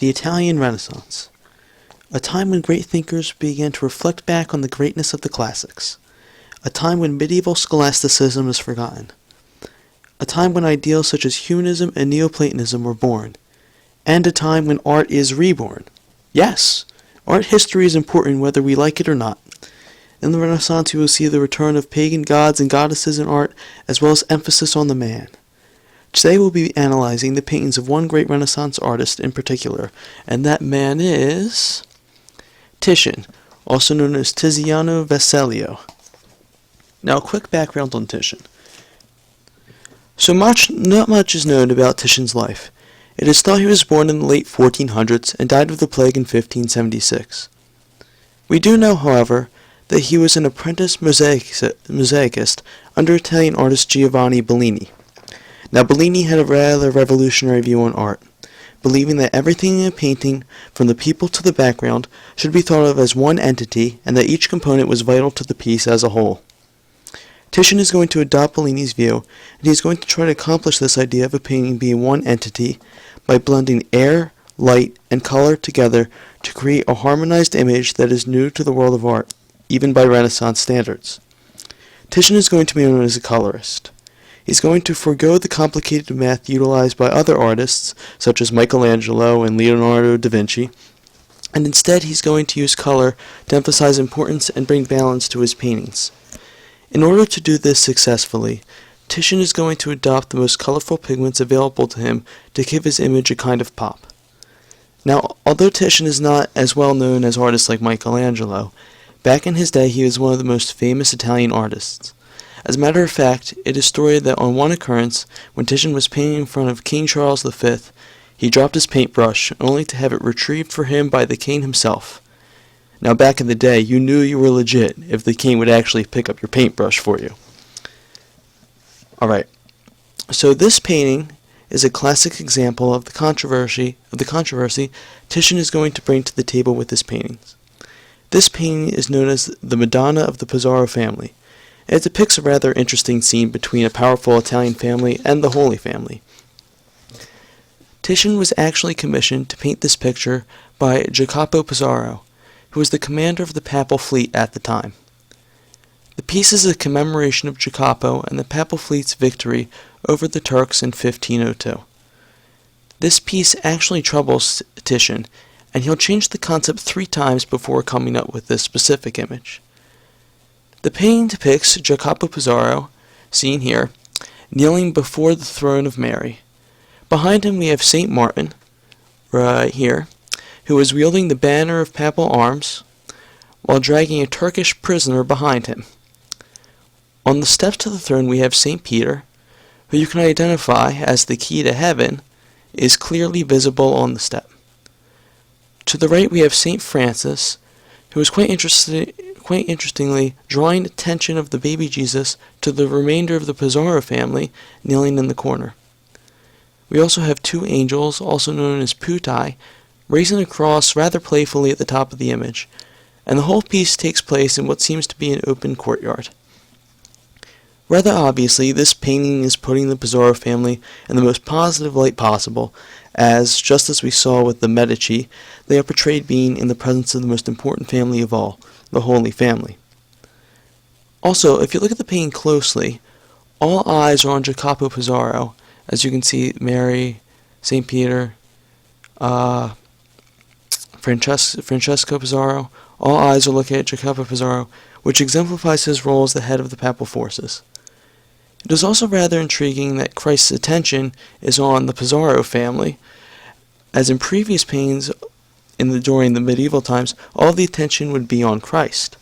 The Italian Renaissance, a time when great thinkers began to reflect back on the greatness of the classics, a time when medieval scholasticism is forgotten, a time when ideals such as humanism and Neoplatonism were born, and a time when art is reborn. Yes, art history is important whether we like it or not. In the Renaissance, you will see the return of pagan gods and goddesses in art, as well as emphasis on the man. Today we'll be analyzing the paintings of one great Renaissance artist in particular, and that man is Titian, also known as Tiziano Veselio. Now, a quick background on Titian. Not much is known about Titian's life. It is thought he was born in the late 1400s and died of the plague in 1576. We do know, however, that he was an apprentice mosaicist under Italian artist Giovanni Bellini. Now, Bellini had a rather revolutionary view on art, believing that everything in a painting, from the people to the background, should be thought of as one entity, and that each component was vital to the piece as a whole. Titian is going to adopt Bellini's view, and he is going to try to accomplish this idea of a painting being one entity by blending air, light, and color together to create a harmonized image that is new to the world of art, even by Renaissance standards. Titian is going to be known as a colorist. He's going to forego the complicated math utilized by other artists, such as Michelangelo and Leonardo da Vinci, and instead he's going to use color to emphasize importance and bring balance to his paintings. In order to do this successfully, Titian is going to adopt the most colorful pigments available to him to give his image a kind of pop. Now, although Titian is not as well known as artists like Michelangelo, back in his day he was one of the most famous Italian artists. As a matter of fact, it is stated that on one occurrence, when Titian was painting in front of King Charles V, he dropped his paintbrush, only to have it retrieved for him by the king himself. Now, back in the day, you knew you were legit if the king would actually pick up your paintbrush for you. Alright, so this painting is a classic example of the controversy Titian is going to bring to the table with his paintings. This painting is known as the Madonna of the Pizarro family. It depicts a rather interesting scene between a powerful Italian family and the Holy Family. Titian was actually commissioned to paint this picture by Jacopo Pizarro, who was the commander of the papal fleet at the time. The piece is a commemoration of Jacopo and the papal fleet's victory over the Turks in 1502. This piece actually troubles Titian, and he'll change the concept 3 times before coming up with this specific image. The painting depicts Jacopo Pizarro, seen here, kneeling before the throne of Mary. Behind him we have Saint Martin, right here, who is wielding the banner of papal arms, while dragging a Turkish prisoner behind him. On the steps to the throne we have Saint Peter, who you can identify as the key to heaven, is clearly visible on the step. To the right we have Saint Francis, who is quite interestingly drawing attention of the baby Jesus to the remainder of the Pizarro family kneeling in the corner. We also have 2 angels, also known as putai, raising a cross rather playfully at the top of the image, and the whole piece takes place in what seems to be an open courtyard. Rather obviously, this painting is putting the Pizarro family in the most positive light possible, as, just as we saw with the Medici, they are portrayed being in the presence of the most important family of all, the Holy Family. Also, if you look at the painting closely, all eyes are on Jacopo Pizarro, as you can see Mary, St. Peter, Francesco Pizarro, all eyes are looking at Jacopo Pizarro, which exemplifies his role as the head of the papal forces. It is also rather intriguing that Christ's attention is on the Pizarro family, as in previous paintings during the medieval times, all the attention would be on Christ.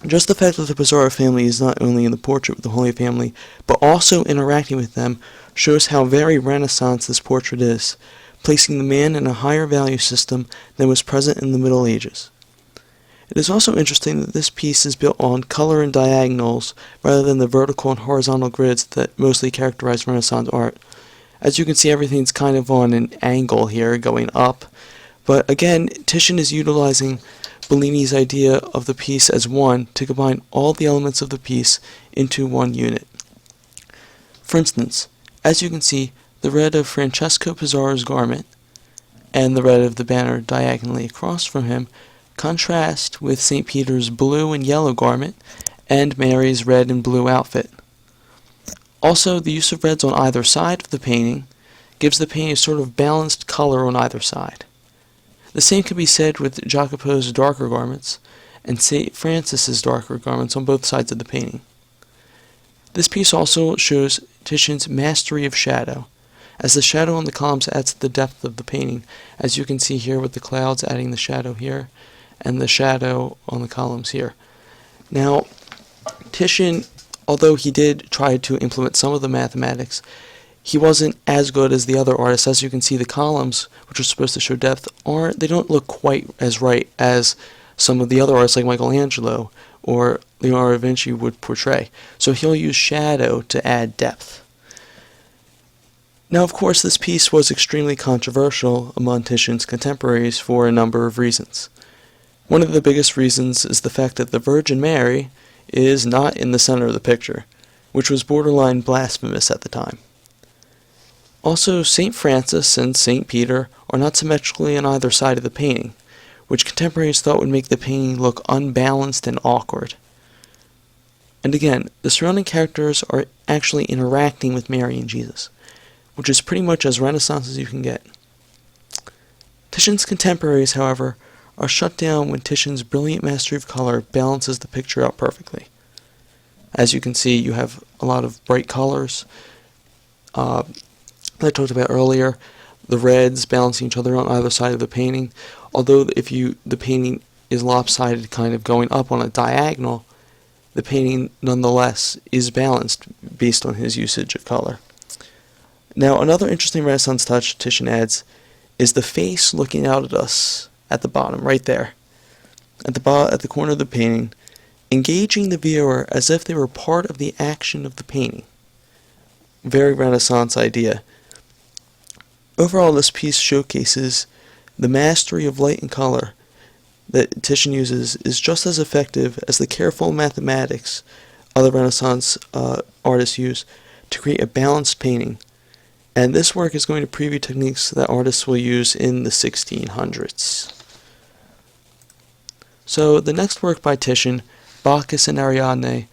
Just the fact that the Pizarro family is not only in the portrait with the Holy Family, but also interacting with them, shows how very Renaissance this portrait is, placing the man in a higher value system than was present in the Middle Ages. It is also interesting that this piece is built on color and diagonals rather than the vertical and horizontal grids that mostly characterize Renaissance art. As you can see, everything's kind of on an angle here, going up. But again, Titian is utilizing Bellini's idea of the piece as one to combine all the elements of the piece into one unit. For instance, as you can see, the red of Francesco Pizarro's garment, and the red of the banner diagonally across from him contrast with St. Peter's blue and yellow garment and Mary's red and blue outfit. Also, the use of reds on either side of the painting gives the painting a sort of balanced color on either side. The same can be said with Jacopo's darker garments and St. Francis's darker garments on both sides of the painting. This piece also shows Titian's mastery of shadow, as the shadow on the columns adds to the depth of the painting, as you can see here with the clouds adding the shadow here, and the shadow on the columns here. Now, Titian, although he did try to implement some of the mathematics, he wasn't as good as the other artists. As you can see, the columns, which are supposed to show depth, they don't look quite as right as some of the other artists like Michelangelo or Leonardo da Vinci would portray. So he'll use shadow to add depth. Now, of course, this piece was extremely controversial among Titian's contemporaries for a number of reasons. One of the biggest reasons is the fact that the Virgin Mary is not in the center of the picture, which was borderline blasphemous at the time. Also, St. Francis and St. Peter are not symmetrically on either side of the painting, which contemporaries thought would make the painting look unbalanced and awkward. And again, the surrounding characters are actually interacting with Mary and Jesus, which is pretty much as Renaissance as you can get. Titian's contemporaries, however, are shut down when Titian's brilliant mastery of color balances the picture out perfectly. As you can see, you have a lot of bright colors. I talked about earlier, the reds balancing each other on either side of the painting. Although the painting is lopsided, kind of going up on a diagonal, the painting nonetheless is balanced based on his usage of color. Now, another interesting Renaissance touch Titian adds is the face looking out at us at the bottom, right there, at the corner of the painting, engaging the viewer as if they were part of the action of the painting. Very Renaissance idea. Overall, this piece showcases the mastery of light and color that Titian uses is just as effective as the careful mathematics other Renaissance artists use to create a balanced painting. And this work is going to preview techniques that artists will use in the 1600s. So the next work by Titian, Bacchus and Ariadne,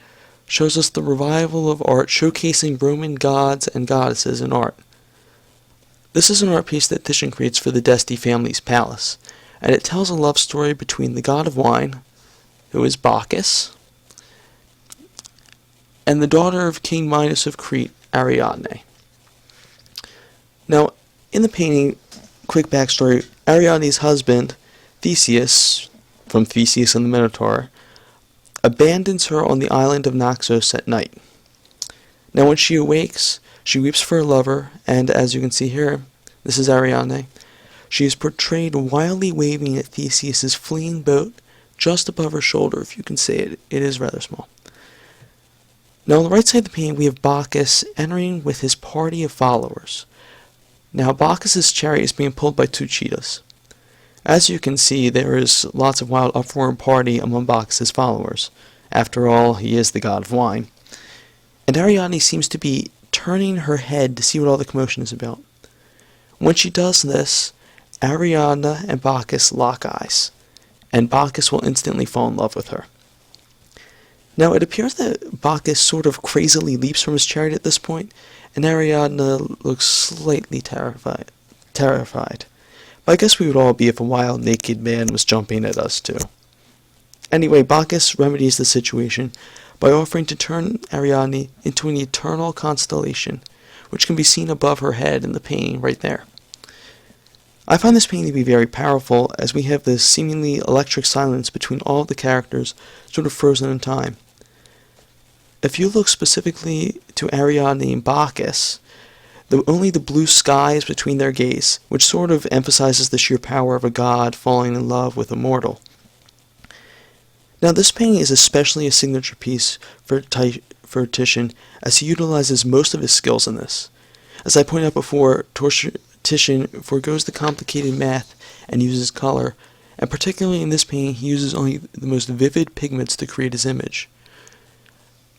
shows us the revival of art showcasing Roman gods and goddesses in art. This is an art piece that Titian creates for the d'Este family's palace, and it tells a love story between the god of wine, who is Bacchus, and the daughter of King Minos of Crete, Ariadne. Now, in the painting, quick backstory, Ariadne's husband, Theseus, from Theseus and the Minotaur, abandons her on the island of Naxos at night. Now, when she awakes, she weeps for her lover, and as you can see here, this is Ariadne. She is portrayed wildly waving at Theseus's fleeing boat just above her shoulder. If you can see it, it is rather small. Now, on the right side of the painting, we have Bacchus entering with his party of followers. Now, Bacchus's chariot is being pulled by two cheetahs. As you can see, there is lots of wild uproar and party among Bacchus's followers. After all, he is the god of wine. And Ariadne seems to be turning her head to see what all the commotion is about. When she does this, Ariadne and Bacchus lock eyes, and Bacchus will instantly fall in love with her. Now, it appears that Bacchus sort of crazily leaps from his chariot at this point, and Ariadne looks slightly terrified. But I guess we would all be if a wild naked man was jumping at us too. Anyway, Bacchus remedies the situation by offering to turn Ariadne into an eternal constellation, which can be seen above her head in the painting right there. I find this painting to be very powerful, as we have this seemingly electric silence between all of the characters, sort of frozen in time. If you look specifically to Ariadne and Bacchus, only the blue sky is between their gaze, which sort of emphasizes the sheer power of a god falling in love with a mortal. Now, this painting is especially a signature piece for Titian, as he utilizes most of his skills in this. As I pointed out before, Titian forgoes the complicated math and uses color, and particularly in this painting, he uses only the most vivid pigments to create his image.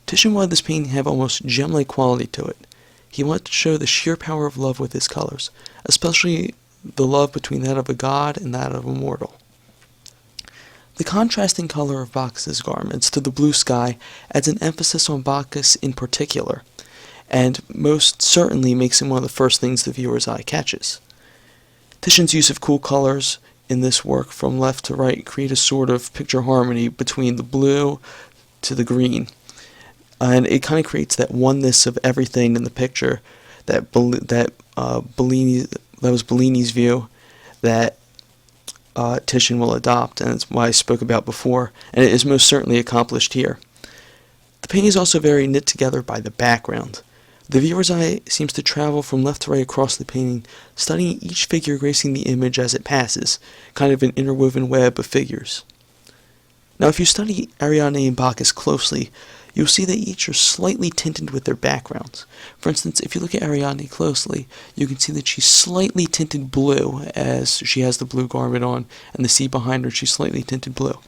Titian wanted this painting to have almost gem-like quality to it. He wanted to show the sheer power of love with his colors, especially the love between that of a god and that of a mortal. The contrasting color of Bacchus's garments to the blue sky adds an emphasis on Bacchus in particular, and most certainly makes him one of the first things the viewer's eye catches. Titian's use of cool colors in this work from left to right create a sort of picture harmony between the blue to the green, and it kind of creates that oneness of everything in the picture that was Bellini's view that Titian will adopt, and it's why I spoke about before, and it is most certainly accomplished here. The painting is also very knit together by the background. The viewer's eye seems to travel from left to right across the painting, studying each figure gracing the image as it passes, kind of an interwoven web of figures. Now, if you study Ariadne and Bacchus closely, you'll see that each are slightly tinted with their backgrounds. For instance, if you look at Ariadne closely, you can see that she's slightly tinted blue as she has the blue garment on, and the sea behind her, she's slightly tinted blue.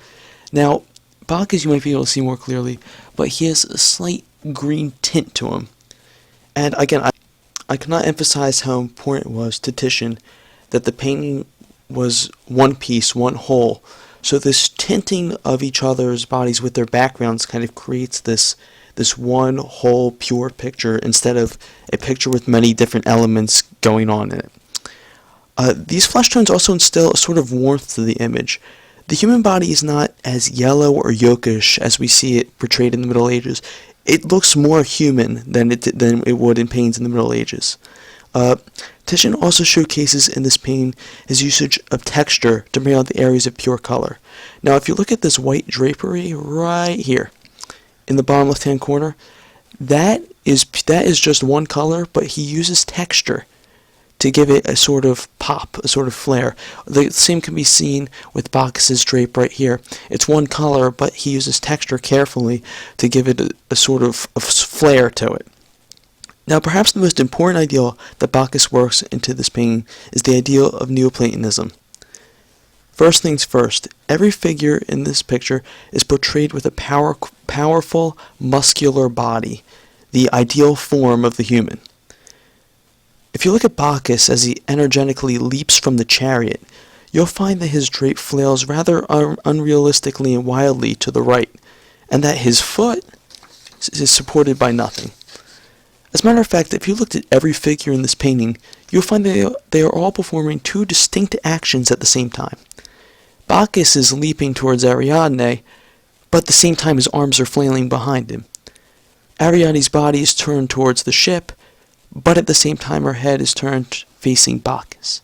Now, Bacchus you might be able to see more clearly, but he has a slight green tint to him. And again, I cannot emphasize how important it was to Titian that the painting was one piece, one whole. So this tinting of each other's bodies with their backgrounds kind of creates this one whole pure picture instead of a picture with many different elements going on in it. These flesh tones also instill a sort of warmth to the image. The human body is not as yellow or yolkish as we see it portrayed in the Middle Ages. It looks more human than it would in paintings in the Middle Ages. Titian also showcases in this painting his usage of texture to bring out the areas of pure color. Now, if you look at this white drapery right here in the bottom left-hand corner, that is just one color, but he uses texture to give it a sort of pop, a sort of flare. The same can be seen with Bacchus's drape right here. It's one color, but he uses texture carefully to give it a sort of flare to it. Now, perhaps the most important ideal that Bacchus works into this painting is the ideal of Neoplatonism. First things first, every figure in this picture is portrayed with a powerful, muscular body, the ideal form of the human. If you look at Bacchus as he energetically leaps from the chariot, you'll find that his drape flails rather unrealistically and wildly to the right, and that his foot is supported by nothing. As a matter of fact, if you looked at every figure in this painting, you'll find that they are all performing two distinct actions at the same time. Bacchus is leaping towards Ariadne, but at the same time his arms are flailing behind him. Ariadne's body is turned towards the ship, but at the same time her head is turned facing Bacchus.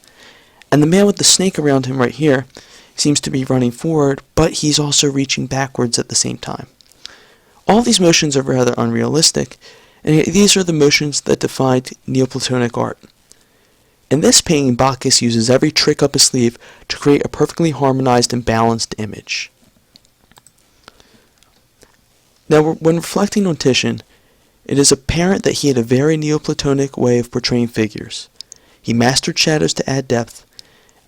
And the man with the snake around him right here seems to be running forward, but he's also reaching backwards at the same time. All these motions are rather unrealistic, and these are the motions that defined Neoplatonic art. In this painting, Bacchus uses every trick up his sleeve to create a perfectly harmonized and balanced image. Now, when reflecting on Titian, it is apparent that he had a very Neoplatonic way of portraying figures. He mastered shadows to add depth,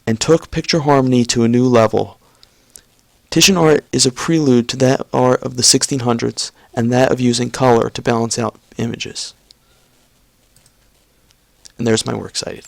and took picture harmony to a new level. Titian art is a prelude to that art of the 1600s, and that of using color to balance out images. And there's my works cited.